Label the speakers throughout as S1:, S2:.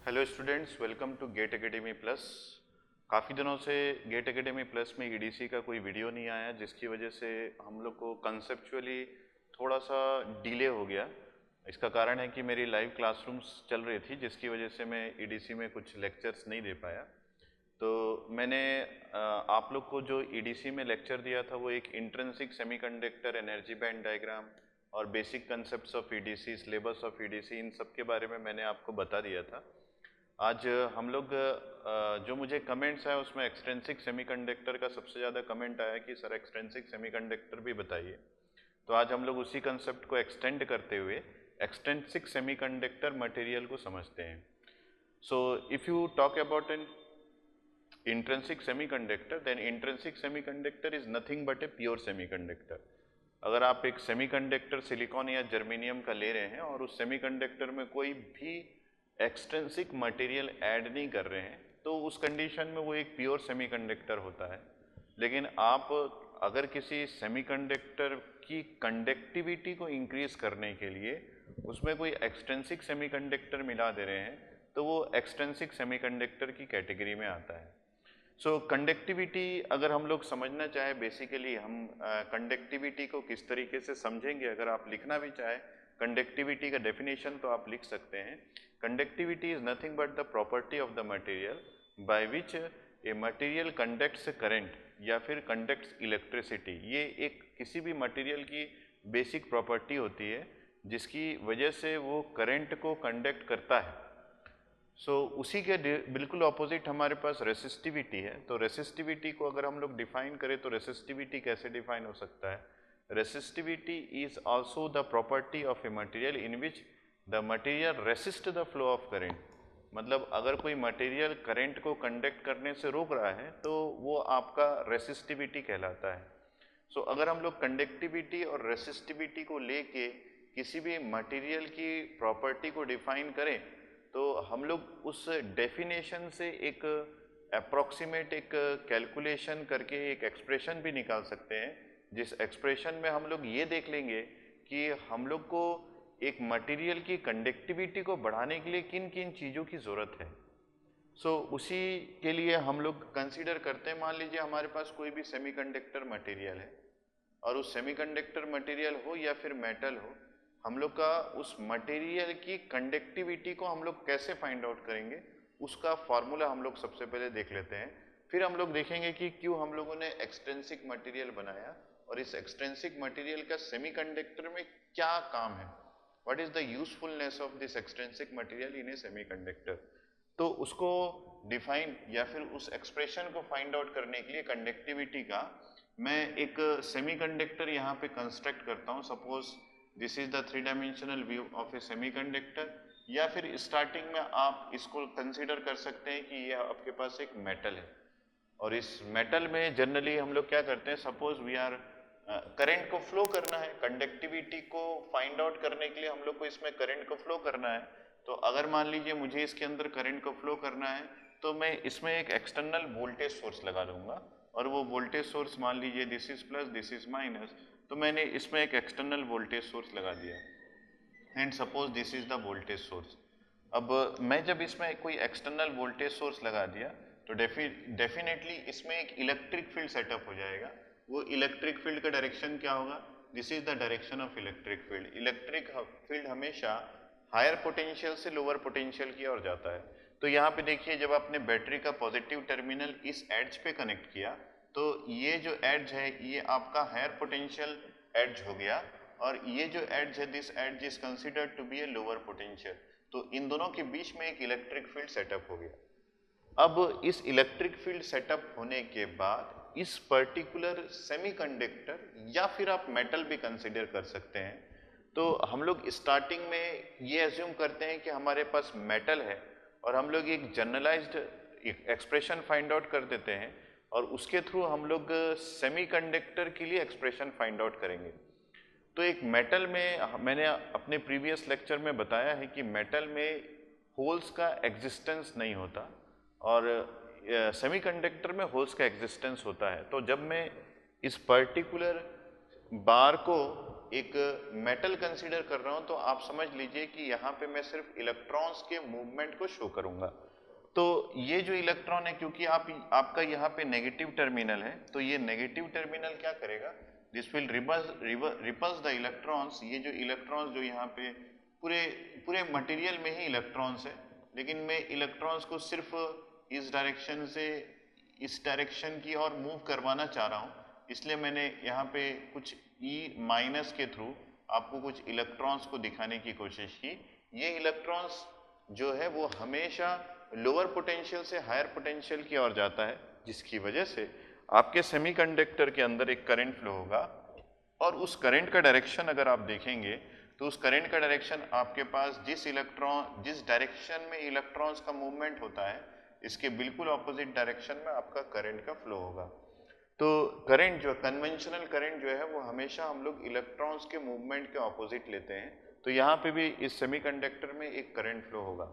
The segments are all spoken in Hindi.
S1: Hello students, welcome to GATE Academy plus. काफ़ी दिनों से गेट एकेडमी प्लस में ईडीसी का कोई वीडियो नहीं आया, जिसकी वजह से हम लोग को कंसेप्चुअली थोड़ा सा डिले हो गया। इसका कारण है कि मेरी लाइव क्लासरूम्स चल रही थी, जिसकी वजह से मैं ईडीसी में कुछ लेक्चर्स नहीं दे पाया। तो मैंने आप लोग को जो ईडीसी में लेक्चर दिया था वो एक intrinsic semiconductor energy band diagram और basic concepts of EDC, syllabus of EDC, इन सब के बारे में मैंने आपको बता दिया था। आज हम लोग जो मुझे कमेंट्स आए उसमें एक्सट्रिंसिक सेमीकंडक्टर का सबसे ज़्यादा कमेंट आया कि सर एक्सट्रिंसिक सेमीकंडक्टर भी बताइए। तो आज हम लोग उसी कंसेप्ट को एक्सटेंड करते हुए एक्सट्रिंसिक सेमीकंडक्टर मटेरियल को समझते हैं। So if you talk about an intrinsic semiconductor, then intrinsic semiconductor is nothing but a pure semiconductor। अगर आप एक सेमीकंडक्टर सिलिकॉन या जर्मेनियम का ले रहे हैं और उस सेमीकंडक्टर में कोई भी एक्सट्रिंसिक मटेरियल ऐड नहीं कर रहे हैं, तो उस कंडीशन में वो एक प्योर सेमीकंडक्टर होता है। लेकिन आप अगर किसी सेमीकंडक्टर की कंडक्टिविटी को इंक्रीज करने के लिए उसमें कोई एक्सट्रिंसिक सेमीकंडक्टर मिला दे रहे हैं, तो वो एक्सट्रिंसिक सेमीकंडक्टर की कैटेगरी में आता है। सो कंडक्टिविटी अगर हम लोग समझना चाहे, बेसिकली हम कंडक्टिविटी को किस तरीके से समझेंगे, अगर आप लिखना भी चाहे कंडक्टिविटी का डेफिनेशन तो आप लिख सकते हैं। Conductivity is nothing but the property of the material by which a material conducts current या फिर कंडक्ट्स इलेक्ट्रिसिटी। ये एक किसी भी मटेरियल की बेसिक प्रॉपर्टी होती है जिसकी वजह से वो करंट को कंडक्ट करता है। उसी के बिल्कुल ऑपोजिट हमारे पास रेसिस्टिविटी है। तो रेसिस्टिविटी को अगर हम लोग डिफाइन करें तो रेसिस्टिविटी कैसे डिफाइन हो सकता है? Resistivity is also the property of a material in which the material resist the flow of current. मतलब अगर कोई मटेरियल करंट को कंडक्ट करने से रोक रहा है तो वो आपका रेसिस्टिविटी कहलाता है। अगर हम लोग कंडक्टिविटी और रेसिस्टिविटी को लेके किसी भी मटेरियल की प्रॉपर्टी को डिफाइन करें तो हम लोग उस डेफिनेशन से एक अप्रॉक्सीमेट एक कैलकुलेशन करके एक एक्सप्रेशन भी निकाल सकते हैं, जिस एक्सप्रेशन में हम लोग ये देख लेंगे कि हम लोग को एक मटेरियल की कंडक्टिविटी को बढ़ाने के लिए किन किन चीज़ों की ज़रूरत है। उसी के लिए हम लोग कंसीडर करते हैं, मान लीजिए हमारे पास कोई भी सेमीकंडक्टर मटेरियल है और उस सेमीकंडक्टर मटेरियल हो या फिर मेटल हो, हम लोग का उस मटेरियल की कंडक्टिविटी को हम लोग कैसे फाइंड आउट करेंगे, उसका फॉर्मूला हम लोग सबसे पहले देख लेते हैं। फिर हम लोग देखेंगे कि क्यों हम लोगों ने एक्सट्रिंसिक मटेरियल बनाया और इस एक्सट्रिंसिक मटेरियल का सेमीकंडक्टर में क्या काम है, what is the usefulness of this extrinsic material in A semiconductor. तो उसको डिफाइन या फिर उस एक्सप्रेशन को फाइंड आउट करने के लिए कंडक्टिविटी का मैं एक सेमीकंडक्टर यहाँ पे कंस्ट्रक्ट करता हूँ। Suppose this is the 3 dimensional view of A semiconductor, या फिर स्टार्टिंग में आप इसको कंसीडर कर सकते हैं कि ये आपके पास एक मेटल है और इस मेटल में जनरली हम लोग क्या करते हैं, सपोज वी आर करंट को फ्लो करना है, कंडक्टिविटी को फाइंड आउट करने के लिए हम लोग को इसमें करंट को फ्लो करना है। तो अगर मान लीजिए मुझे इसके अंदर करंट को फ्लो करना है तो मैं इसमें एक एक्सटर्नल वोल्टेज सोर्स लगा दूंगा और वो वोल्टेज सोर्स मान लीजिए this is plus this is minus, तो मैंने इसमें एक एक्सटर्नल वोल्टेज सोर्स लगा दिया and suppose this is the voltage source. अब मैं जब इसमें कोई एक्सटर्नल वोल्टेज सोर्स लगा दिया तो डेफिनेटली इसमें एक इलेक्ट्रिक फील्ड सेटअप हो जाएगा। वो इलेक्ट्रिक फील्ड का डायरेक्शन क्या होगा? This is the direction of electric field. Electric field हमेशा हायर पोटेंशियल से लोअर पोटेंशियल की ओर जाता है। तो यहाँ पे देखिए, जब आपने बैटरी का पॉजिटिव टर्मिनल इस एड्ज पे कनेक्ट किया तो ये जो एड्ज है ये आपका हायर पोटेंशियल एड्ज हो गया और ये जो एड्ज है this edge is considered to be a lower potential. तो इन दोनों के बीच में एक इलेक्ट्रिक फील्ड सेटअप हो गया। अब इस इलेक्ट्रिक फील्ड सेटअप होने के बाद इस पर्टिकुलर सेमीकंडक्टर या फिर आप मेटल भी कंसिडर कर सकते हैं, तो हम लोग स्टार्टिंग में ये एज्यूम करते हैं कि हमारे पास मेटल है और हम लोग एक जनरलाइज्ड एक्सप्रेशन फाइंड आउट कर देते हैं और उसके थ्रू हम लोग सेमीकंडक्टर के लिए एक्सप्रेशन फाइंड आउट करेंगे। तो एक मेटल में मैंने अपने प्रीवियस लेक्चर में बताया है कि मेटल में होल्स का एग्जिस्टेंस नहीं होता और सेमीकंडक्टर में होल्स का एग्जिस्टेंस होता है। तो जब मैं इस पर्टिकुलर बार को एक मेटल कंसीडर कर रहा हूं तो आप समझ लीजिए कि यहाँ पे मैं सिर्फ इलेक्ट्रॉन्स के मूवमेंट को शो करूंगा। तो ये जो इलेक्ट्रॉन है, क्योंकि आपका यहाँ पे नेगेटिव टर्मिनल है, तो ये नेगेटिव टर्मिनल क्या करेगा, this will repels the electrons. ये जो इलेक्ट्रॉन्स जो यहाँ पे पूरे मटेरियल में ही इलेक्ट्रॉन्स है, लेकिन मैं इलेक्ट्रॉन्स को सिर्फ इस डायरेक्शन से इस डायरेक्शन की ओर मूव करवाना चाह रहा हूँ, इसलिए मैंने यहाँ पे कुछ E माइनस के थ्रू आपको कुछ इलेक्ट्रॉन्स को दिखाने की कोशिश की। ये इलेक्ट्रॉन्स जो है वो हमेशा लोअर पोटेंशियल से हायर पोटेंशियल की ओर जाता है, जिसकी वजह से आपके सेमीकंडक्टर के अंदर एक करंट फ्लो होगा, और उस करंट का डायरेक्शन अगर आप देखेंगे तो उस करंट का डायरेक्शन आपके पास जिस डायरेक्शन में इलेक्ट्रॉन्स का मूवमेंट होता है, इसके बिल्कुल ऑपोजिट डायरेक्शन में आपका करंट का फ्लो होगा। तो करंट जो कन्वेंशनल करंट जो है वो हमेशा हम लोग इलेक्ट्रॉन्स के मूवमेंट के ऑपोजिट लेते हैं। तो यहाँ पे भी इस सेमीकंडक्टर में एक करंट फ्लो होगा।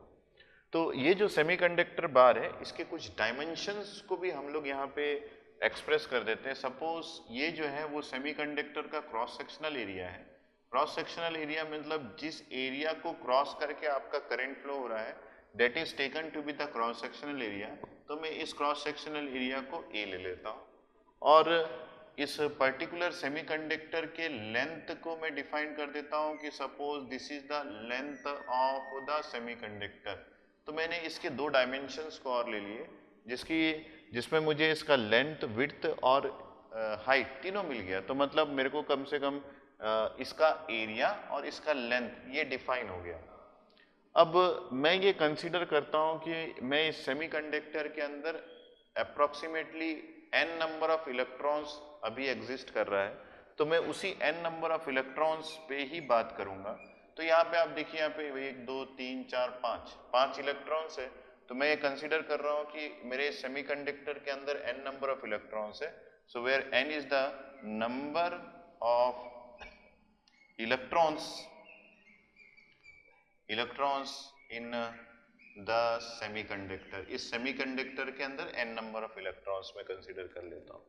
S1: तो ये जो सेमीकंडक्टर बार है, इसके कुछ डायमेंशंस को भी हम लोग यहाँ पे एक्सप्रेस कर देते हैं। सपोज ये जो है वो सेमीकंडक्टर का क्रॉस सेक्शनल एरिया है। क्रॉस सेक्शनल एरिया मतलब जिस एरिया को क्रॉस करके आपका करंट फ्लो हो रहा है, that is taken to be the cross sectional area. तो मैं इस क्रॉस सेक्शनल एरिया को ए ले लेता हूँ, और इस पर्टिकुलर सेमीकंडक्टर के लेंथ को मैं डिफाइन कर देता हूँ कि suppose this is the length of the semiconductor. तो मैंने इसके दो डायमेंशंस को और ले लिए, जिसमें मुझे इसका लेंथ, विड्थ और हाइट तीनों मिल गया। तो मतलब मेरे को कम से कम इसका एरिया और इसका लेंथ ये डिफाइन हो गया। अब मैं ये कंसीडर करता हूँ कि मैं इस सेमीकंडक्टर के अंदर approximately n number of electrons अभी एग्जिस्ट कर रहा है, तो मैं उसी n नंबर ऑफ इलेक्ट्रॉन्स पे ही बात करूंगा। तो यहाँ पे आप देखिए, यहाँ पे 1 2 3 4 5 इलेक्ट्रॉन्स है। तो मैं ये कंसीडर कर रहा हूँ कि मेरे सेमीकंडक्टर के अंदर n नंबर ऑफ इलेक्ट्रॉन्स है। So where n is the number of electrons in the semiconductor. इस सेमीकंडक्टर के अंदर n नंबर ऑफ इलेक्ट्रॉन्स में कंसीडर कर लेता हूँ।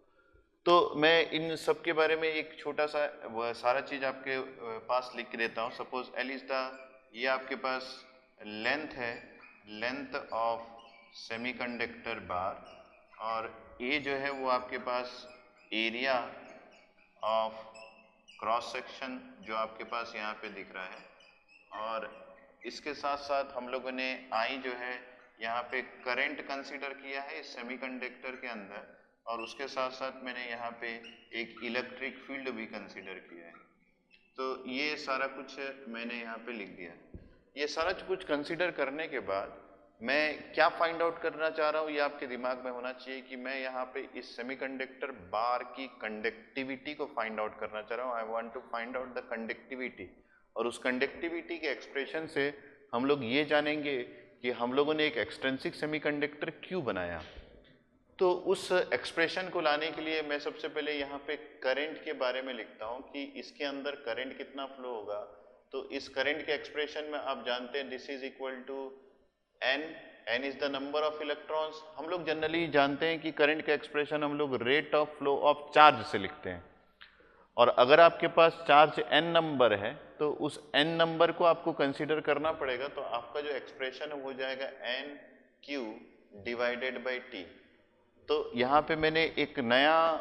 S1: तो मैं इन सब के बारे में एक छोटा सा सारा चीज आपके पास लिख के देता हूँ। सपोज L इज द, ये आपके पास लेंथ है, लेंथ ऑफ सेमीकंडक्टर बार, और A जो है वो आपके पास एरिया ऑफ क्रॉस सेक्शन जो आपके पास यहाँ पे दिख रहा है, और इसके साथ साथ हम लोगों ने I जो है यहाँ पे करंट कंसीडर किया है इस सेमीकंडक्टर के अंदर, और उसके साथ साथ मैंने यहाँ पे एक इलेक्ट्रिक फील्ड भी कंसीडर किया है। तो ये सारा कुछ मैंने यहाँ पे लिख दिया। ये सारा कुछ कंसीडर करने के बाद मैं क्या फाइंड आउट करना चाह रहा हूँ, ये आपके दिमाग में होना चाहिए कि मैं यहाँ पे इस सेमीकंडक्टर बार की कंडक्टिविटी को फाइंड आउट करना चाह रहा हूँ। I want to find out the conductivity, और उस कंडक्टिविटी के एक्सप्रेशन से हम लोग ये जानेंगे कि हम लोगों ने एक एक्सट्रिंसिक सेमीकंडक्टर क्यों बनाया। तो उस एक्सप्रेशन को लाने के लिए मैं सबसे पहले यहाँ पे करंट के बारे में लिखता हूँ कि इसके अंदर करंट कितना फ्लो होगा। तो इस करंट के एक्सप्रेशन में आप जानते हैं this is equal to n is the number of electrons. हम लोग जनरली जानते हैं कि करंट का एक्सप्रेशन हम लोग rate of flow of charge से लिखते हैं, और अगर आपके पास चार्ज n नंबर है तो उस n नंबर को आपको कंसीडर करना पड़ेगा। तो आपका जो एक्सप्रेशन है वो जाएगा NQ डिवाइडेड बाई T। तो यहाँ पे मैंने एक नया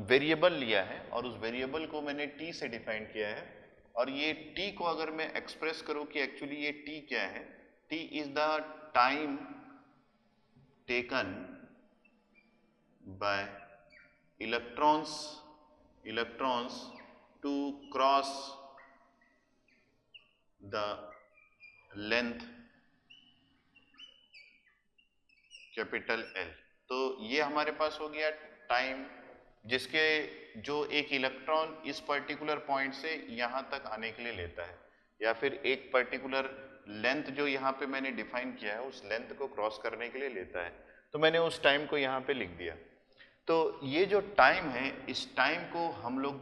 S1: वेरिएबल लिया है, और उस वेरिएबल को मैंने T से डिफाइन किया है, और ये T को अगर मैं एक्सप्रेस करूँ कि एक्चुअली ये T क्या है, T is the time taken by electrons to cross the length capital L। तो ये हमारे पास हो गया टाइम जिसके जो एक इलेक्ट्रॉन इस पर्टिकुलर पॉइंट से यहाँ तक आने के लिए लेता है, या फिर एक पर्टिकुलर लेंथ जो यहाँ पे मैंने डिफाइन किया है उस लेंथ को क्रॉस करने के लिए लेता है। तो मैंने उस टाइम को यहाँ पे लिख दिया। तो ये जो टाइम है, इस टाइम को हम लोग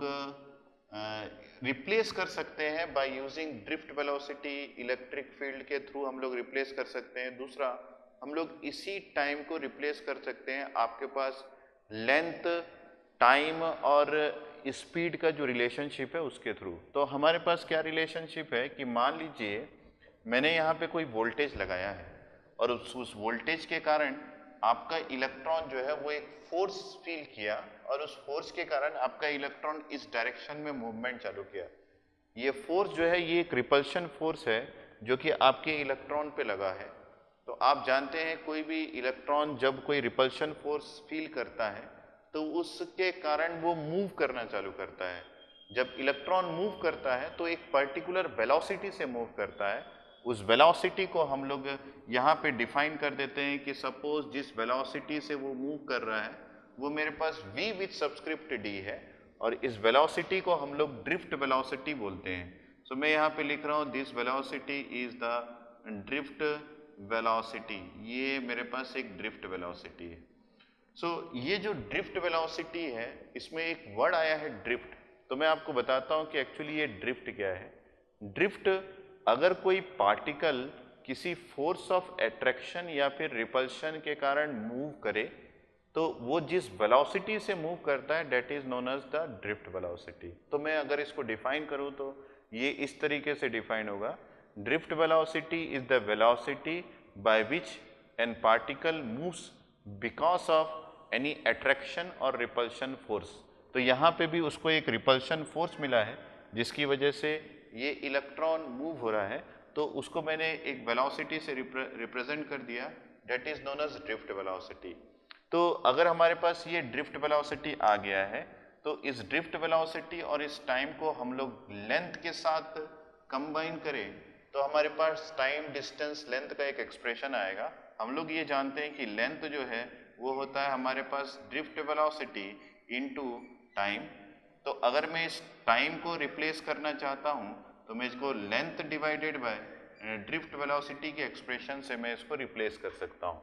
S1: रिप्लेस कर सकते हैं by using drift velocity, electric field के थ्रू हम लोग रिप्लेस कर सकते हैं। दूसरा, हम लोग इसी टाइम को रिप्लेस कर सकते हैं, आपके पास लेंथ टाइम और स्पीड का जो रिलेशनशिप है उसके थ्रू। तो हमारे पास क्या रिलेशनशिप है कि मान लीजिए मैंने यहाँ पे कोई वोल्टेज लगाया है और उस वोल्टेज के कारण आपका इलेक्ट्रॉन जो है वो एक फोर्स फील किया और उस फोर्स के कारण आपका इलेक्ट्रॉन इस डायरेक्शन में मूवमेंट चालू किया। ये फोर्स जो है ये एक रिपल्शन फोर्स है जो कि आपके इलेक्ट्रॉन पे लगा है। तो आप जानते हैं कोई भी इलेक्ट्रॉन जब कोई रिपल्शन फोर्स फील करता है तो उसके कारण वो मूव करना चालू करता है। जब इलेक्ट्रॉन मूव करता है तो एक पर्टिकुलर वेलोसिटी से मूव करता है। उस वेलोसिटी को हम लोग यहाँ पे डिफाइन कर देते हैं कि सपोज जिस वेलोसिटी से वो मूव कर रहा है वो मेरे पास v विथ सबस्क्रिप्ट d है और इस वेलोसिटी को हम लोग ड्रिफ्ट वेलोसिटी बोलते हैं। सो मैं यहाँ पे लिख रहा हूँ this velocity is the drift velocity. ये मेरे पास एक ड्रिफ्ट वेलोसिटी है। सो ये जो ड्रिफ्ट वेलोसिटी है इसमें एक वर्ड आया है ड्रिफ्ट। तो मैं आपको बताता हूँ कि एक्चुअली ये ड्रिफ्ट क्या है। ड्रिफ्ट, अगर कोई पार्टिकल किसी फोर्स ऑफ अट्रैक्शन या फिर रिपल्शन के कारण मूव करे तो वो जिस वेलोसिटी से मूव करता है that is known as the drift velocity. तो मैं अगर इसको डिफाइन करूँ तो ये इस तरीके से डिफाइन होगा, drift velocity is the velocity by which N particle moves because of any attraction और रिपल्शन फोर्स। तो यहाँ पे भी उसको एक रिपल्शन फोर्स मिला है जिसकी वजह से ये इलेक्ट्रॉन मूव हो रहा है, तो उसको मैंने एक वेलोसिटी से रिप्रेजेंट कर दिया, that is known as drift velocity. तो अगर हमारे पास ये ड्रिफ्ट वेलोसिटी आ गया है तो इस ड्रिफ्ट वेलोसिटी और इस टाइम को हम लोग लेंथ के साथ कंबाइन करें तो हमारे पास टाइम डिस्टेंस लेंथ का एक एक्सप्रेशन आएगा। हम लोग ये जानते हैं कि लेंथ जो है वो होता है हमारे पास ड्रिफ्ट वेलोसिटी इनटू टाइम। तो अगर मैं इस टाइम को रिप्लेस करना चाहता हूँ तो मैं इसको length divided by drift velocity के एक्सप्रेशन से मैं इसको रिप्लेस कर सकता हूँ।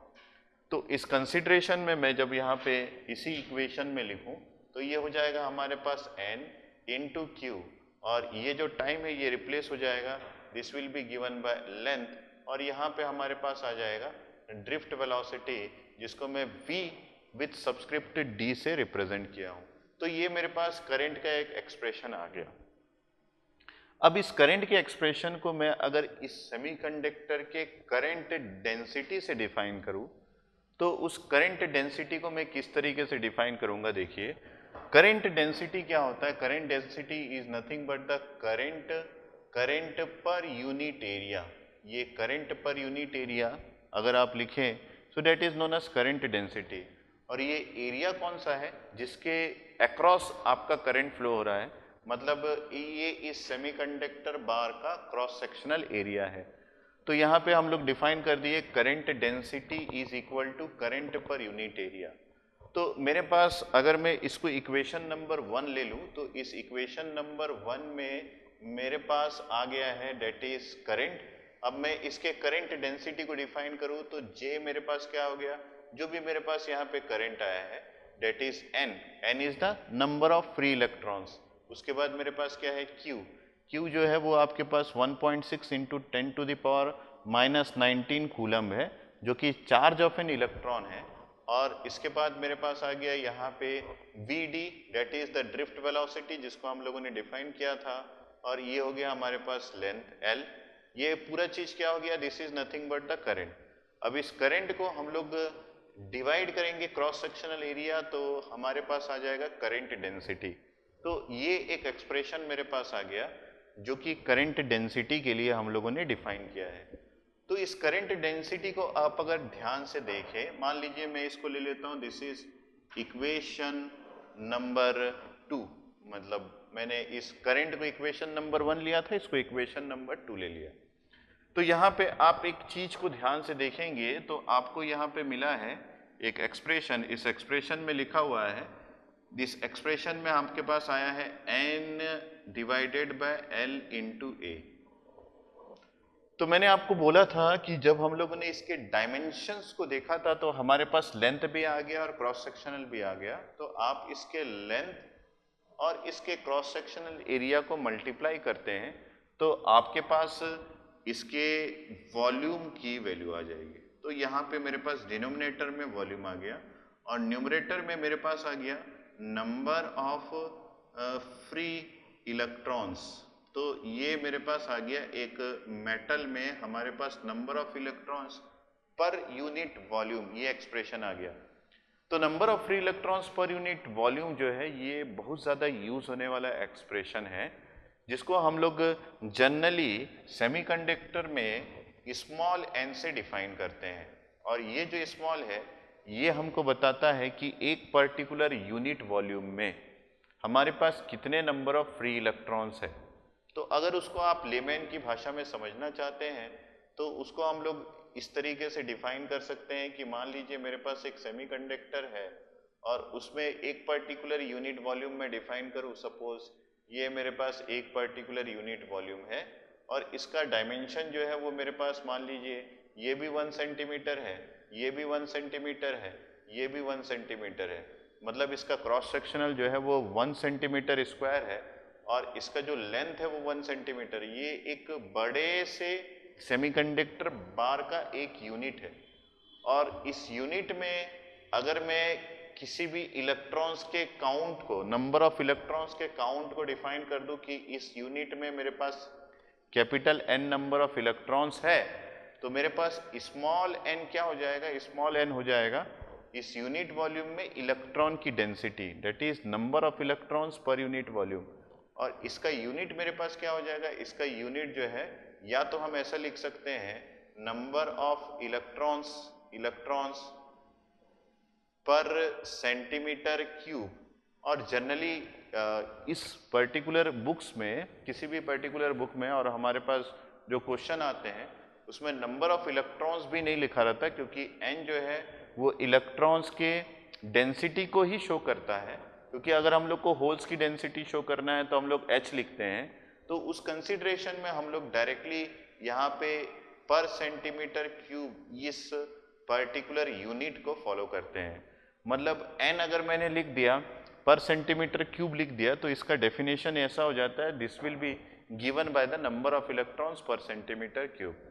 S1: तो इस कंसिडरेशन में मैं जब यहाँ पे इसी इक्वेशन में लिखूँ तो ये हो जाएगा हमारे पास n इंटू क्यू और ये जो टाइम है ये रिप्लेस हो जाएगा, this will be given by length और यहाँ पे हमारे पास आ जाएगा ड्रिफ्ट वेलोसिटी जिसको मैं v विथ सब्सक्रिप्ट d से रिप्रेजेंट किया हूँ। तो ये मेरे पास करंट का एक एक्सप्रेशन आ गया। अब इस करंट के एक्सप्रेशन को मैं अगर इस सेमीकंडक्टर के करंट डेंसिटी से डिफाइन करूँ तो उस करंट डेंसिटी को मैं किस तरीके से डिफाइन करूंगा। देखिए करंट डेंसिटी क्या होता है, current density is nothing but the current per unit area. ये करंट पर यूनिट एरिया अगर आप लिखें so that is known as current density. और ये एरिया कौन सा है जिसके अक्रॉस आपका करंट फ्लो हो रहा है, मतलब ये इस सेमीकंडक्टर बार का क्रॉस सेक्शनल एरिया है। तो यहाँ पे हम लोग डिफाइन कर दिए current density is equal to current per unit area. तो मेरे पास अगर मैं इसको इक्वेशन नंबर 1 ले लूँ तो इस इक्वेशन नंबर 1 में मेरे पास आ गया है डेट इज करंट। अब मैं इसके करंट डेंसिटी को डिफाइन करूँ तो J मेरे पास क्या हो गया, जो भी मेरे पास यहाँ पे करंट आया है that is n is the number of free electrons. उसके बाद मेरे पास क्या है Q जो है वो आपके पास 1.6 into 10 to the power minus 19 coulomb है जो कि चार्ज ऑफ एन इलेक्ट्रॉन है। और इसके बाद मेरे पास आ गया यहाँ पे Vd that is the drift velocity जिसको हम लोगों ने डिफाइन किया था और ये हो गया हमारे पास लेंथ L। ये पूरा चीज क्या हो गया, this is nothing but the current. अब इस करंट को हम लोग डिवाइड करेंगे क्रॉस सेक्शनल एरिया तो हमारे पास आ जाएगा करंट डेंसिटी। तो ये एक एक्सप्रेशन मेरे पास आ गया जो कि करंट डेंसिटी के लिए हम लोगों ने डिफाइन किया है। तो इस करंट डेंसिटी को आप अगर ध्यान से देखें, मान लीजिए मैं इसको ले लेता हूं, दिस इज इक्वेशन नंबर 2, मतलब मैंने इस करंट को इक्वेशन नंबर 1 लिया था, इसको इक्वेशन नंबर 2 ले लिया। तो यहाँ पे आप एक चीज को ध्यान से देखेंगे तो आपको यहाँ पे मिला है एक एक्सप्रेशन। इस एक्सप्रेशन में लिखा हुआ है, दिस एक्सप्रेशन में आपके पास आया है n divided by l into a। तो मैंने आपको बोला था कि जब हम लोगों ने इसके डायमेंशंस को देखा था तो हमारे पास लेंथ भी आ गया और क्रॉस सेक्शनल भी आ गया। तो आप इसके लेंथ और इसके क्रॉस सेक्शनल एरिया को मल्टीप्लाई करते हैं तो आपके पास इसके वॉल्यूम की वैल्यू आ जाएगी। तो यहाँ पे मेरे पास डिनोमिनेटर में वॉल्यूम आ गया और न्यूमरेटर में मेरे पास आ गया नंबर ऑफ फ्री इलेक्ट्रॉन्स। तो ये मेरे पास आ गया एक मेटल में हमारे पास number of electrons per unit volume, ये एक्सप्रेशन आ गया। तो number of free electrons per unit volume जो है ये बहुत ज़्यादा यूज होने वाला एक्सप्रेशन है, जिसको हम लोग जनरली सेमीकंडक्टर में स्मॉल एन से डिफाइन करते हैं। और ये जो स्मॉल है ये हमको बताता है कि एक पर्टिकुलर यूनिट वॉल्यूम में हमारे पास कितने नंबर ऑफ फ्री इलेक्ट्रॉन्स है। तो अगर उसको आप लेमैन की भाषा में समझना चाहते हैं तो उसको हम लोग इस तरीके से डिफाइन कर सकते हैं कि मान लीजिए मेरे पास एक सेमीकंडक्टर है और उसमें एक पर्टिकुलर यूनिट वॉल्यूम में डिफाइन करूं, सपोज ये मेरे पास एक पर्टिकुलर यूनिट वॉल्यूम है और इसका डायमेंशन जो है वो मेरे पास मान लीजिए ये भी 1 सेंटीमीटर है, ये भी 1 सेंटीमीटर है, ये भी 1 सेंटीमीटर है, मतलब इसका क्रॉस सेक्शनल जो है वो 1 सेंटीमीटर स्क्वायर है और इसका जो लेंथ है वो 1 सेंटीमीटर। ये एक बड़े से सेमीकंडक्टर बार का एक यूनिट है और इस यूनिट में अगर मैं किसी भी इलेक्ट्रॉन्स के काउंट को, नंबर ऑफ इलेक्ट्रॉन्स के काउंट को डिफाइन कर दूं कि इस यूनिट में मेरे पास capital N number of electrons है, तो मेरे पास स्मॉल एन क्या हो जाएगा, स्मॉल एन हो जाएगा इस यूनिट वॉल्यूम में इलेक्ट्रॉन की density, that is number of electrons per unit volume. और इसका यूनिट मेरे पास क्या हो जाएगा, इसका यूनिट जो है या तो हम ऐसा लिख सकते हैं नंबर ऑफ इलेक्ट्रॉन्स पर सेंटीमीटर क्यूब। और जनरली इस पर्टिकुलर बुक्स में, किसी भी पर्टिकुलर बुक में और हमारे पास जो क्वेश्चन आते हैं उसमें नंबर ऑफ इलेक्ट्रॉन्स भी नहीं लिखा रहता, क्योंकि एन जो है वो इलेक्ट्रॉन्स के डेंसिटी को ही शो करता है। क्योंकि अगर हम लोग को होल्स की डेंसिटी शो करना है तो हम लोग एच लिखते हैं, तो उस कंसिडरेशन में हम लोग डायरेक्टली यहाँ पे पर सेंटीमीटर क्यूब इस पर्टिकुलर यूनिट को फॉलो करते हैं। मतलब एन अगर मैंने लिख दिया, पर सेंटीमीटर क्यूब लिख दिया, तो इसका डेफिनेशन ऐसा हो जाता है this will be given by the number of electrons पर सेंटीमीटर क्यूब।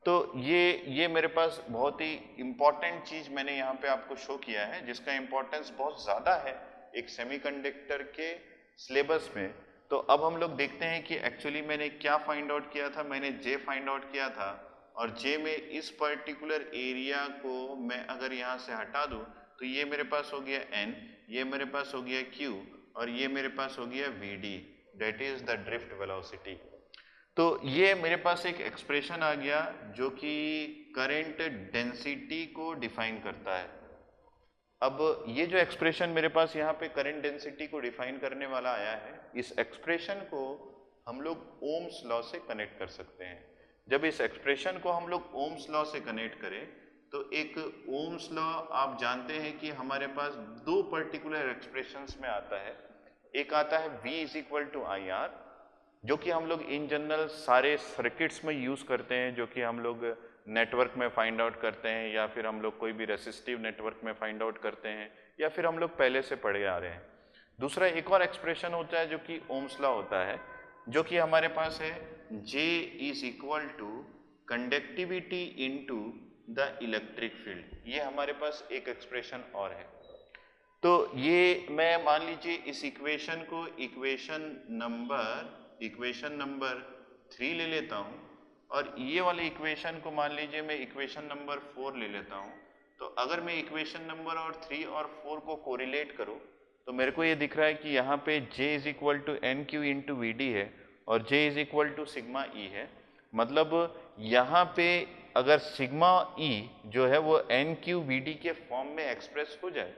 S1: तो ये मेरे पास बहुत ही इंपॉर्टेंट चीज मैंने यहाँ पे आपको शो किया है, जिसका इंपॉर्टेंस बहुत ज्यादा है एक सेमीकंडक्टर के सिलेबस में। तो अब हम लोग देखते हैं कि एक्चुअली मैंने क्या फाइंड आउट किया था। मैंने जे फाइंड आउट किया था और जे में इस पर्टिकुलर एरिया को मैं अगर यहाँ से हटा दूं तो ये मेरे पास हो गया एन, ये मेरे पास हो गया क्यू और ये मेरे पास हो गया V D, that is the drift velocity. तो ये मेरे पास एक एक्सप्रेशन आ गया जो कि करंट डेंसिटी को डिफाइन करता है। अब ये जो एक्सप्रेशन मेरे पास यहाँ पे करंट डेंसिटी को डिफाइन करने वाला आया है, इस एक्सप्रेशन को हम लोग ओम्स लॉ से कनेक्ट कर सकते हैं। जब इस एक्सप्रेशन को हम लोग ओम्स लॉ से कनेक्ट करें तो एक ओम्स लॉ आप जानते हैं कि हमारे पास दो पर्टिकुलर एक्सप्रेशंस में आता है। एक आता है V is equal to I R, जो कि हम लोग इन जनरल सारे सर्किट्स में यूज करते हैं, जो कि हम लोग नेटवर्क में फाइंड आउट करते हैं या फिर हम लोग कोई भी रेसिस्टिव नेटवर्क में फाइंड आउट करते हैं या फिर हम लोग पहले से पढ़े आ रहे हैं। दूसरा एक और एक्सप्रेशन होता है जो कि ओम्स लॉ होता है, जो कि हमारे पास है J is equal to conductivity into the electric field. ये हमारे पास एक एक्सप्रेशन और है। तो ये मैं मान लीजिए इस इक्वेशन को इक्वेशन नंबर 3 ले लेता हूँ और ये वाले इक्वेशन को मान लीजिए मैं इक्वेशन नंबर 4 ले लेता हूँ। तो अगर मैं इक्वेशन नंबर और 3 और 4 को कोरिलेट करूँ तो मेरे को ये दिख रहा है कि यहाँ पे J is equal to N Q into V D है और J is equal to sigma E है। मतलब यहाँ पे अगर सिग्मा ई जो है वो एन क्यू वी डी के फॉर्म में एक्सप्रेस हो जाए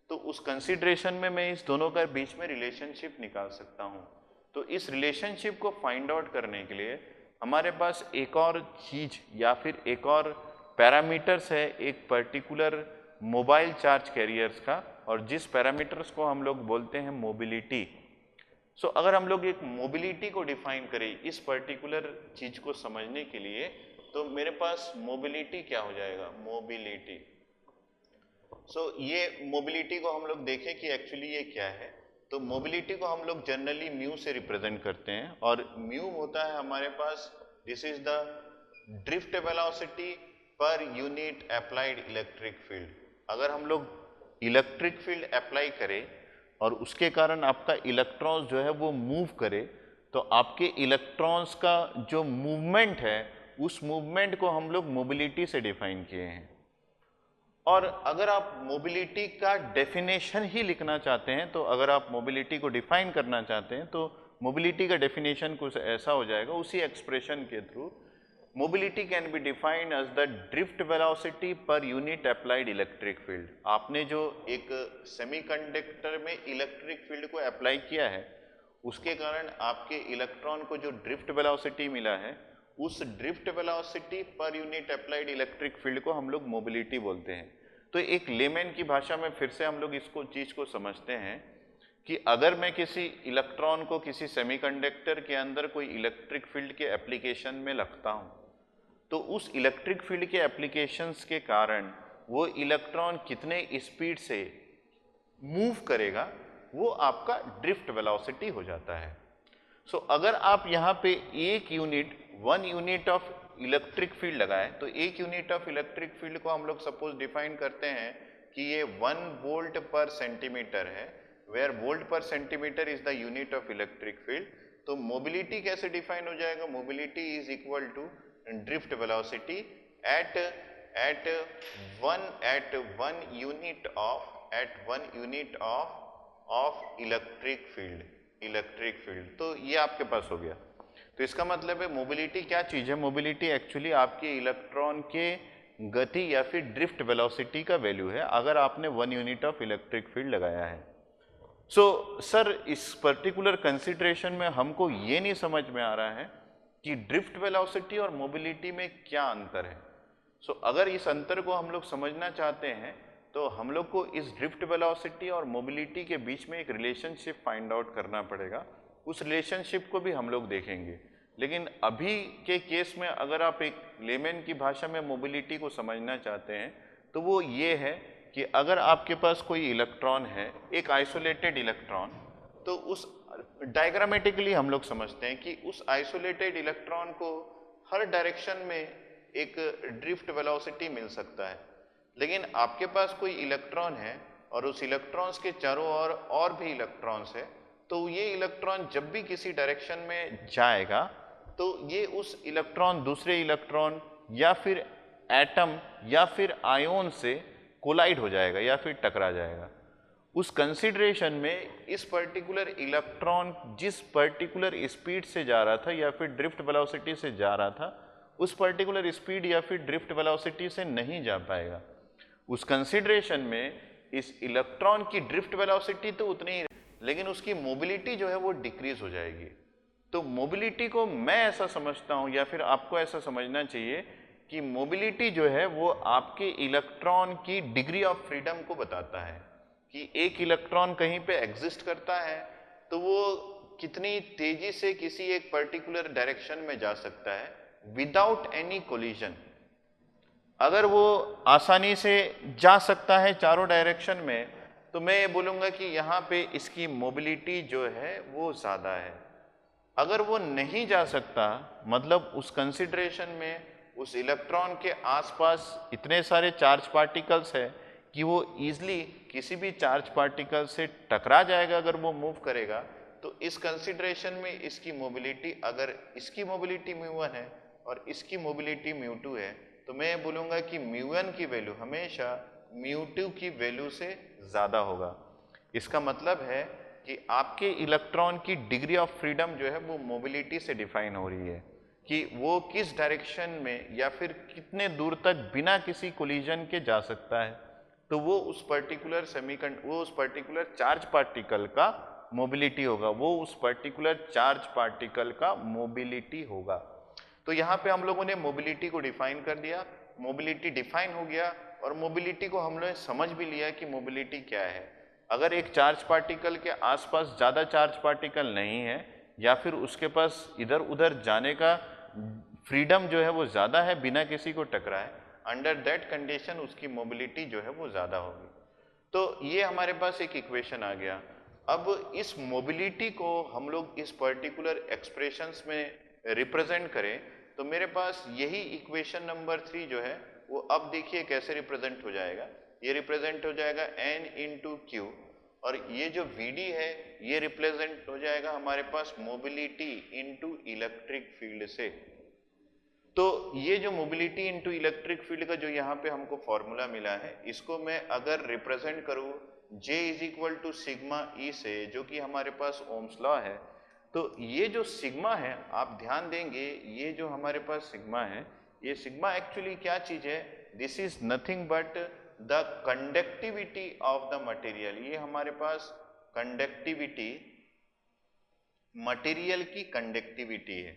S1: तो उस कंसिडरेशन में मैं इस दोनों का बीच में रिलेशनशिप निकाल सकता हूँ। तो इस रिलेशनशिप को फाइंड आउट करने के लिए हमारे पास एक और चीज या फिर एक और पैरामीटर्स है एक पर्टिकुलर मोबाइल चार्ज कैरियर्स का, और जिस पैरामीटर्स को हम लोग बोलते हैं मोबिलिटी। सो अगर हम लोग एक मोबिलिटी को डिफाइन करें इस पर्टिकुलर चीज को समझने के लिए, तो मेरे पास मोबिलिटी क्या हो जाएगा, मोबिलिटी। ये मोबिलिटी को हम लोग देखें कि एक्चुअली ये क्या है। तो मोबिलिटी को हम लोग जनरली म्यू से रिप्रेजेंट करते हैं और म्यू होता है हमारे पास, this is the drift velocity per unit applied electric field. अगर हम लोग इलेक्ट्रिक फील्ड अप्लाई करें और उसके कारण आपका इलेक्ट्रॉन्स जो है वो मूव करे, तो आपके इलेक्ट्रॉन्स का जो मूवमेंट है उस मूवमेंट को हम लोग मोबिलिटी से डिफाइन किए हैं। और अगर आप मोबिलिटी का डेफिनेशन ही लिखना चाहते हैं, तो अगर आप मोबिलिटी को डिफाइन करना चाहते हैं तो मोबिलिटी का डेफिनेशन कुछ ऐसा हो जाएगा, उसी एक्सप्रेशन के through mobility can be defined as the drift velocity per unit applied electric field. आपने जो एक सेमीकंडक्टर में इलेक्ट्रिक फील्ड को अप्लाई किया है, उसके कारण आपके इलेक्ट्रॉन को जो ड्रिफ्ट वेलोसिटी मिला है, उस drift velocity per unit applied electric field को हम लोग मोबिलिटी बोलते हैं। तो एक लेमैन की भाषा में फिर से हम लोग इसको चीज़ को समझते हैं कि अगर मैं किसी इलेक्ट्रॉन को किसी सेमीकंडक्टर के अंदर कोई इलेक्ट्रिक फील्ड के एप्लीकेशन में रखता हूँ, तो उस इलेक्ट्रिक फील्ड के एप्लीकेशंस के कारण वो इलेक्ट्रॉन कितने स्पीड से मूव करेगा, वो आपका ड्रिफ्ट वेलोसिटी हो जाता है। सो अगर आप यहाँ पे एक unit 1 unit of electric field लगाए, तो 1 यूनिट ऑफ इलेक्ट्रिक फील्ड को हम लोग सपोज डिफाइन करते हैं कि ये 1 वोल्ट पर सेंटीमीटर है, where volt per centimetre is the unit of electric field. तो मोबिलिटी कैसे डिफाइन हो जाएगा? Mobility is equal to drift velocity at 1 unit of electric field. तो ये आपके पास हो गया। तो इसका मतलब है मोबिलिटी क्या चीज़ है? मोबिलिटी एक्चुअली आपके इलेक्ट्रॉन के गति या फिर ड्रिफ्ट वेलोसिटी का वैल्यू है, अगर आपने 1 यूनिट ऑफ इलेक्ट्रिक फील्ड लगाया है। सर इस पर्टिकुलर कंसिडरेशन में हमको ये नहीं समझ में आ रहा है कि ड्रिफ्ट वेलोसिटी और मोबिलिटी में क्या अंतर है। अगर इस अंतर को हम लोग समझना चाहते हैं, तो हम लोग को इस ड्रिफ्ट वेलोसिटी और मोबिलिटी के बीच में एक रिलेशनशिप फाइंड आउट करना पड़ेगा। उस रिलेशनशिप को भी हम लोग देखेंगे, लेकिन अभी के केस में अगर आप एक लेमैन की भाषा में मोबिलिटी को समझना चाहते हैं, तो वो ये है कि अगर आपके पास कोई इलेक्ट्रॉन है, एक आइसोलेटेड इलेक्ट्रॉन, तो उस डायग्रामेटिकली हम लोग समझते हैं कि उस आइसोलेटेड इलेक्ट्रॉन को हर डायरेक्शन में एक ड्रिफ्ट वेलोसिटी मिल सकता है। लेकिन आपके पास कोई इलेक्ट्रॉन है और उस इलेक्ट्रॉन्स के चारों ओर और भी इलेक्ट्रॉन्स है, तो ये इलेक्ट्रॉन जब भी किसी डायरेक्शन में जाएगा, तो ये उस इलेक्ट्रॉन दूसरे इलेक्ट्रॉन या फिर एटम या फिर आयोन से कोलाइड हो जाएगा या फिर टकरा जाएगा। उस कंसिडरेशन में इस पर्टिकुलर इलेक्ट्रॉन जिस पर्टिकुलर स्पीड से जा रहा था या फिर ड्रिफ्ट वेलोसिटी से जा रहा था, उस पर्टिकुलर स्पीड या फिर ड्रिफ्ट वेलोसिटी से नहीं जा पाएगा। उस कंसिडरेशन में इस इलेक्ट्रॉन की ड्रिफ्ट वेलोसिटी तो उतनी ही, लेकिन उसकी मोबिलिटी जो है वो डिक्रीज हो जाएगी। तो मोबिलिटी को मैं ऐसा समझता हूँ, या फिर आपको ऐसा समझना चाहिए कि मोबिलिटी जो है वो आपके इलेक्ट्रॉन की डिग्री ऑफ फ्रीडम को बताता है कि एक इलेक्ट्रॉन कहीं पे एग्जिस्ट करता है तो वो कितनी तेजी से किसी एक पर्टिकुलर डायरेक्शन में जा सकता है विदाउट एनी कोलिजन। अगर वो आसानी से जा सकता है चारों डायरेक्शन में, तो मैं ये बोलूँगा कि यहाँ पे इसकी मोबिलिटी जो है वो ज़्यादा है। अगर वो नहीं जा सकता, मतलब उस कंसिडरेशन में उस इलेक्ट्रॉन के आसपास इतने सारे चार्ज पार्टिकल्स है कि वो ईजिली किसी भी चार्ज पार्टिकल से टकरा जाएगा अगर वो मूव करेगा, तो इस कंसिडरेशन में इसकी मोबिलिटी, अगर इसकी मोबिलिटी μ1 है और इसकी मोबिलिटी μ2 है, तो मैं बोलूँगा कि μ1 की वैल्यू हमेशा μ2 की वैल्यू से ज़्यादा होगा। इसका मतलब है कि आपके इलेक्ट्रॉन की डिग्री ऑफ फ्रीडम जो है वो मोबिलिटी से डिफाइन हो रही है कि वो किस डायरेक्शन में या फिर कितने दूर तक बिना किसी कोलिजन के जा सकता है, तो वो उस पर्टिकुलर चार्ज पार्टिकल का मोबिलिटी होगा, वो उस पर्टिकुलर चार्ज पार्टिकल का मोबिलिटी होगा। तो यहाँ पे हम लोगों ने मोबिलिटी को डिफाइन कर दिया, मोबिलिटी डिफाइन हो गया और मोबिलिटी को हम लोगों ने समझ भी लिया कि मोबिलिटी क्या है। अगर एक चार्ज पार्टिकल के आसपास ज़्यादा चार्ज पार्टिकल नहीं है या फिर उसके पास इधर उधर जाने का फ्रीडम जो है वो ज़्यादा है बिना किसी को टकराए, अंडर दैट कंडीशन उसकी मोबिलिटी जो है वो ज़्यादा होगी। तो ये हमारे पास एक इक्वेशन आ गया। अब इस मोबिलिटी को हम लोग इस पर्टिकुलर एक्सप्रेशंस में रिप्रेजेंट करें, तो मेरे पास यही इक्वेशन नंबर 3 जो है वो अब देखिए कैसे रिप्रेजेंट हो जाएगा। ये रिप्रेजेंट हो जाएगा n × q, और ये जो Vd है ये रिप्रेजेंट हो जाएगा हमारे पास मोबिलिटी इनटू इलेक्ट्रिक फील्ड से। तो ये जो मोबिलिटी इनटू इलेक्ट्रिक फील्ड का जो यहाँ पे हमको फॉर्मूला मिला है, इसको मैं अगर रिप्रेजेंट करूँ J is equal to sigma E से, जो कि हमारे पास ओम्स लॉ है, तो ये जो सिग्मा है आप ध्यान देंगे, ये जो हमारे पास सिग्मा है, ये सिग्मा एक्चुअली क्या चीज है, this is nothing but the conductivity of the material. ये हमारे पास कंडक्टिविटी, मटेरियल की कंडक्टिविटी है।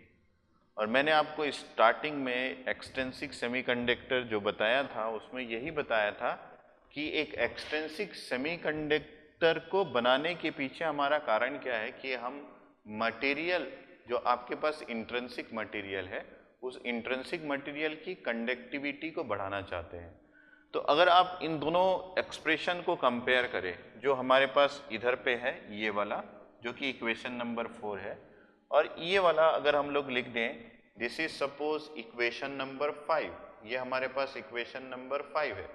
S1: और मैंने आपको स्टार्टिंग में एक्सट्रिंसिक सेमीकंडक्टर जो बताया था उसमें यही बताया था कि एक एक्सट्रिंसिक सेमीकंडक्टर को बनाने के पीछे हमारा कारण क्या है कि हम मटेरियल जो आपके पास इंट्रिंसिक मटेरियल है, उस इंट्रिंसिक मटेरियल की कंडक्टिविटी को बढ़ाना चाहते हैं। तो अगर आप इन दोनों एक्सप्रेशन को कंपेयर करें, जो हमारे पास इधर पे है ये वाला जो कि इक्वेशन नंबर 4 है, और ये वाला अगर हम लोग लिख दें, this is suppose equation number 5, ये हमारे पास इक्वेशन नंबर 5 है।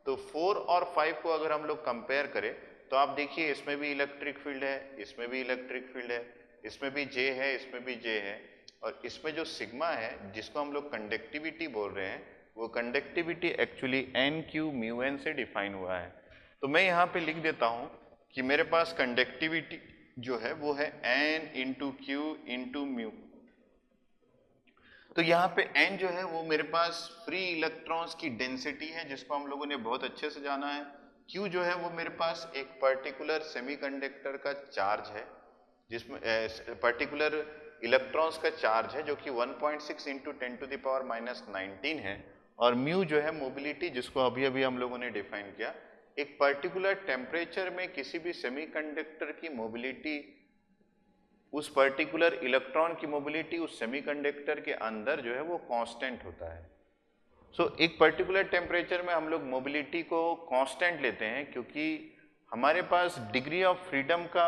S1: तो 4 और 5 को अगर हम लोग कंपेयर करें तो आप देखिए इसमें भी इलेक्ट्रिक फील्ड है, इसमें भी इलेक्ट्रिक फील्ड है, इसमें भी J है, इसमें भी J है, और इसमें जो सिग्मा है जिसको हम लोग कंडक्टिविटी बोल रहे हैं, वो conductivity actually N Q mu N से डिफाइन हुआ है। तो मैं यहाँ पे लिख देता हूँ कि मेरे पास कंडक्टिविटी जो है वो है N into Q into mu. तो यहाँ पे एन जो है वो मेरे पास फ्री इलेक्ट्रॉन्स की डेंसिटी है जिसको हम लोगों ने बहुत अच्छे से जाना है। क्यू जो है वो मेरे पास एक पर्टिकुलर सेमीकंडक्टर का चार्ज है, जिसमें पर्टिकुलर इलेक्ट्रॉन्स का चार्ज है जो कि 1.6 इंटू 10⁻⁻19 है। और म्यू जो है मोबिलिटी, जिसको अभी अभी हम लोगों ने डिफाइन किया, एक पर्टिकुलर टेम्परेचर में किसी भी सेमीकंडक्टर की मोबिलिटी, उस पर्टिकुलर इलेक्ट्रॉन की मोबिलिटी उस सेमीकंडक्टर के अंदर जो है वो कांस्टेंट होता है। सो एक पर्टिकुलर टेम्परेचर में हम लोग मोबिलिटी को कांस्टेंट लेते हैं क्योंकि हमारे पास डिग्री ऑफ फ्रीडम का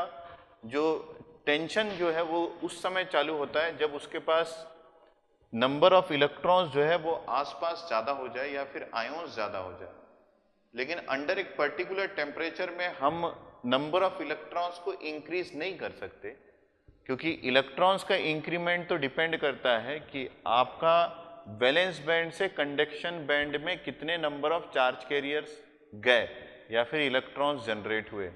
S1: जो टेंशन जो है वो उस समय चालू होता है जब उसके पास नंबर ऑफ इलेक्ट्रॉन्स जो है वो आसपास ज़्यादा हो जाए या फिर आयोन्स ज़्यादा हो जाए। लेकिन अंडर एक पर्टिकुलर टेम्परेचर में हम नंबर ऑफ इलेक्ट्रॉन्स को इंक्रीज नहीं कर सकते, क्योंकि इलेक्ट्रॉन्स का इंक्रीमेंट तो डिपेंड करता है कि आपका वैलेंस बैंड से कंडक्शन बैंड में कितने नंबर ऑफ चार्ज कैरियर्स गए या फिर इलेक्ट्रॉन्स जनरेट हुए।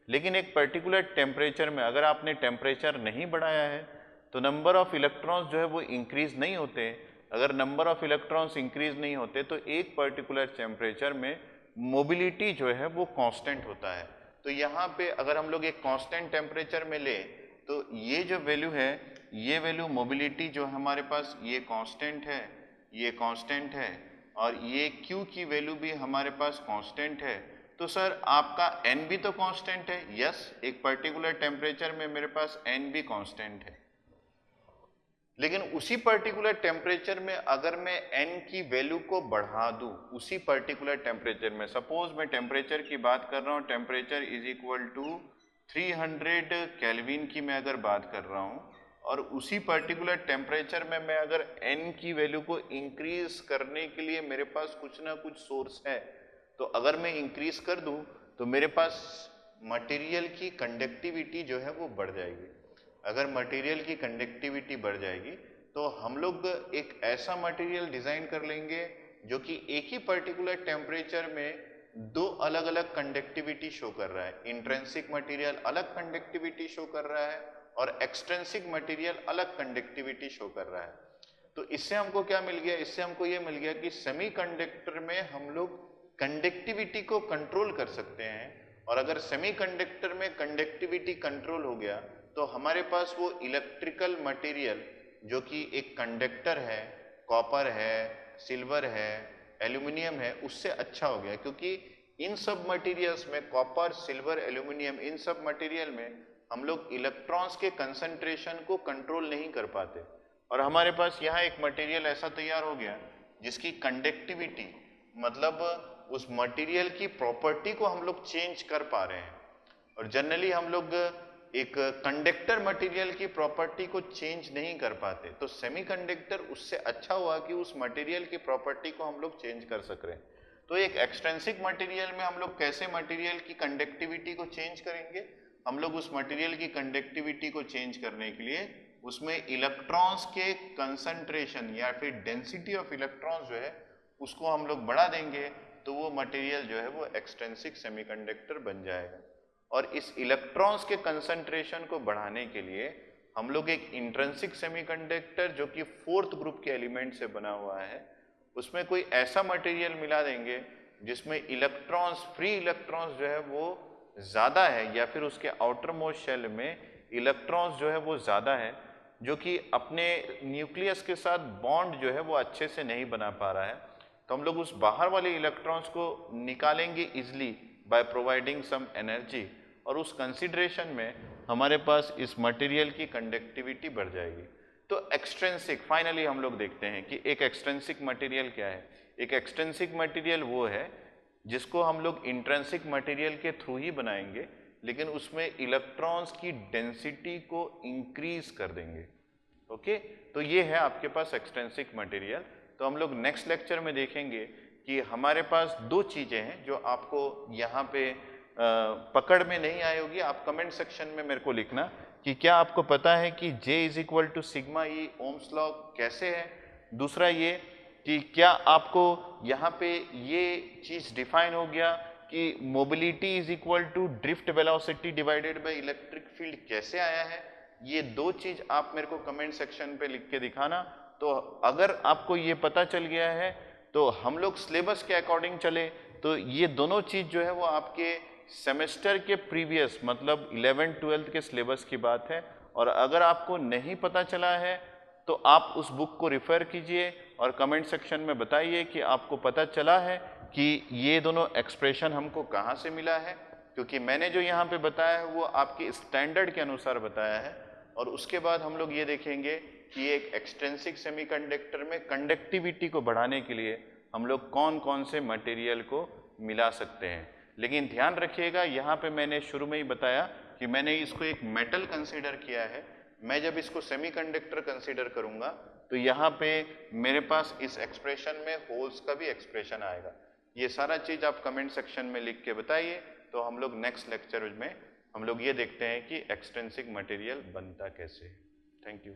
S1: लेकिन एक पर्टिकुलर टेम्परेचर में अगर आपने टेम्परेचर नहीं बढ़ाया है तो नंबर ऑफ इलेक्ट्रॉन्स जो है वो इंक्रीज नहीं होते। अगर नंबर ऑफ इलेक्ट्रॉन्स इंक्रीज नहीं होते तो एक पर्टिकुलर टेम्परेचर में मोबिलिटी जो है वो कांस्टेंट होता है। तो यहाँ पे अगर हम लोग एक कांस्टेंट टेम्परेचर में ले तो ये जो वैल्यू है, ये वैल्यू मोबिलिटी जो हमारे पास ये कांस्टेंट है, ये कांस्टेंट है, और ये Q की वैल्यू भी हमारे पास कांस्टेंट है। तो सर आपका N भी तो कांस्टेंट है। यस, एक पर्टिकुलर टेम्परेचर में मेरे पास N भी कांस्टेंट है। लेकिन उसी पर्टिकुलर टेम्परेचर में अगर मैं N की वैल्यू को बढ़ा दूं, उसी पर्टिकुलर टेम्परेचर में, सपोज मैं टेम्परेचर की बात कर रहा हूं, temperature is equal to 300 kelvin की मैं अगर बात कर रहा हूं, और उसी पर्टिकुलर टेम्परेचर में मैं अगर N की वैल्यू को इंक्रीज करने के लिए मेरे पास कुछ ना कुछ सोर्स है, तो अगर मैं इंक्रीज कर दूं तो मेरे पास मटेरियल की कंडक्टिविटी जो है वो बढ़ जाएगी। अगर मटेरियल की कंडक्टिविटी बढ़ जाएगी तो हम लोग एक ऐसा मटेरियल डिजाइन कर लेंगे जो कि एक ही पर्टिकुलर टेम्परेचर में दो अलग अलग कंडक्टिविटी शो कर रहा है। इंट्रिंसिक मटेरियल अलग कंडक्टिविटी शो कर रहा है और एक्सट्रिंसिक मटेरियल अलग कंडक्टिविटी शो कर रहा है। तो इससे हमको क्या मिल गया? इससे हमको ये मिल गया कि सेमीकंडक्टर में हम लोग कंडक्टिविटी को कंट्रोल कर सकते हैं, और अगर सेमीकंडक्टर में कंडक्टिविटी कंट्रोल हो गया तो हमारे पास वो इलेक्ट्रिकल मटेरियल जो कि एक कंडक्टर है, कॉपर है, सिल्वर है, एल्यूमिनियम है, उससे अच्छा हो गया। क्योंकि इन सब मटेरियल्स में, कॉपर, सिल्वर, एल्यूमिनियम, इन सब मटेरियल में हम लोग इलेक्ट्रॉन्स के कंसंट्रेशन को कंट्रोल नहीं कर पाते, और हमारे पास यहाँ एक मटेरियल ऐसा तैयार हो गया जिसकी कंडक्टिविटी, मतलब उस मटेरियल की प्रॉपर्टी को हम लोग चेंज कर पा रहे हैं। और जनरली हम लोग एक कंडक्टर मटेरियल की प्रॉपर्टी को चेंज नहीं कर पाते, तो सेमीकंडक्टर उससे अच्छा हुआ कि उस मटेरियल की प्रॉपर्टी को हम लोग चेंज कर सक रहे हैं। तो एक एक्सट्रिंसिक मटेरियल में हम लोग कैसे मटेरियल की कंडक्टिविटी को चेंज करेंगे? हम लोग उस मटेरियल की कंडक्टिविटी को चेंज करने के लिए उसमें इलेक्ट्रॉन्स के कंसंट्रेशन या फिर डेंसिटी ऑफ इलेक्ट्रॉन्स जो है उसको हम लोग बढ़ा देंगे, तो वो मटेरियल जो है वो एक्सट्रिंसिक सेमीकंडक्टर बन जाएगा। और इस इलेक्ट्रॉन्स के कंसंट्रेशन को बढ़ाने के लिए हम लोग एक इंट्रिंसिक सेमीकंडक्टर जो कि फोर्थ ग्रुप के एलिमेंट से बना हुआ है, उसमें कोई ऐसा मटेरियल मिला देंगे जिसमें इलेक्ट्रॉन्स, फ्री इलेक्ट्रॉन्स जो है वो ज़्यादा है, या फिर उसके आउटर मोस्ट शेल में इलेक्ट्रॉन्स जो है वो ज़्यादा है, जो कि अपने न्यूक्लियस के साथ बॉन्ड जो है वो अच्छे से नहीं बना पा रहा है। तो हम लोग उस बाहर वाले इलेक्ट्रॉन्स को निकालेंगे easily by providing some energy, और उस कंसिडरेशन में हमारे पास इस मटेरियल की कंडक्टिविटी बढ़ जाएगी। तो एक्सट्रिंसिक, फाइनली हम लोग देखते हैं कि एक एक्सट्रिंसिक मटेरियल क्या है। एक एक्सट्रिंसिक मटेरियल वो है जिसको हम लोग इंट्रिंसिक मटेरियल के थ्रू ही बनाएंगे, लेकिन उसमें इलेक्ट्रॉन्स की डेंसिटी को इंक्रीज कर देंगे। ओके, तो ये है आपके पास एक्सट्रिंसिक मटेरियल। तो हम लोग नेक्स्ट लेक्चर में देखेंगे कि हमारे पास दो चीज़ें हैं जो आपको यहाँ पे पकड़ में नहीं आई होगी। आप कमेंट सेक्शन में मेरे को लिखना कि क्या आपको पता है कि J is equal to sigma E Ohm's law कैसे है। दूसरा ये कि क्या आपको यहाँ पे ये चीज़ डिफाइन हो गया कि mobility is equal to drift velocity divided by electric field कैसे आया है। ये दो चीज़ आप मेरे को कमेंट सेक्शन पे लिख के दिखाना। तो अगर आपको ये पता चल गया है तो हम लोग सिलेबस के अकॉर्डिंग चले तो ये दोनों चीज़ जो है वो आपके सेमेस्टर के प्रीवियस, मतलब 11th-12th के सिलेबस की बात है। और अगर आपको नहीं पता चला है तो आप उस बुक को रिफ़र कीजिए और कमेंट सेक्शन में बताइए कि आपको पता चला है कि ये दोनों एक्सप्रेशन हमको कहाँ से मिला है, क्योंकि मैंने जो यहाँ पे बताया है वो आपके स्टैंडर्ड के अनुसार बताया है। और उसके बाद हम लोग ये देखेंगे कि एक एक्सट्रिंसिक सेमीकंडक्टर में कंडक्टिविटी को बढ़ाने के लिए हम लोग कौन कौन से मटेरियल को मिला सकते हैं। लेकिन ध्यान रखिएगा, यहाँ पे मैंने शुरू में ही बताया कि मैंने इसको एक मेटल कंसीडर किया है। मैं जब इसको सेमीकंडक्टर कंसीडर करूँगा तो यहाँ पे मेरे पास इस एक्सप्रेशन में होल्स का भी एक्सप्रेशन आएगा। ये सारा चीज़ आप कमेंट सेक्शन में लिख के बताइए। तो हम लोग नेक्स्ट लेक्चर में हम लोग ये देखते हैं कि एक्सट्रिंसिक मटेरियल बनता कैसे है। Thank you.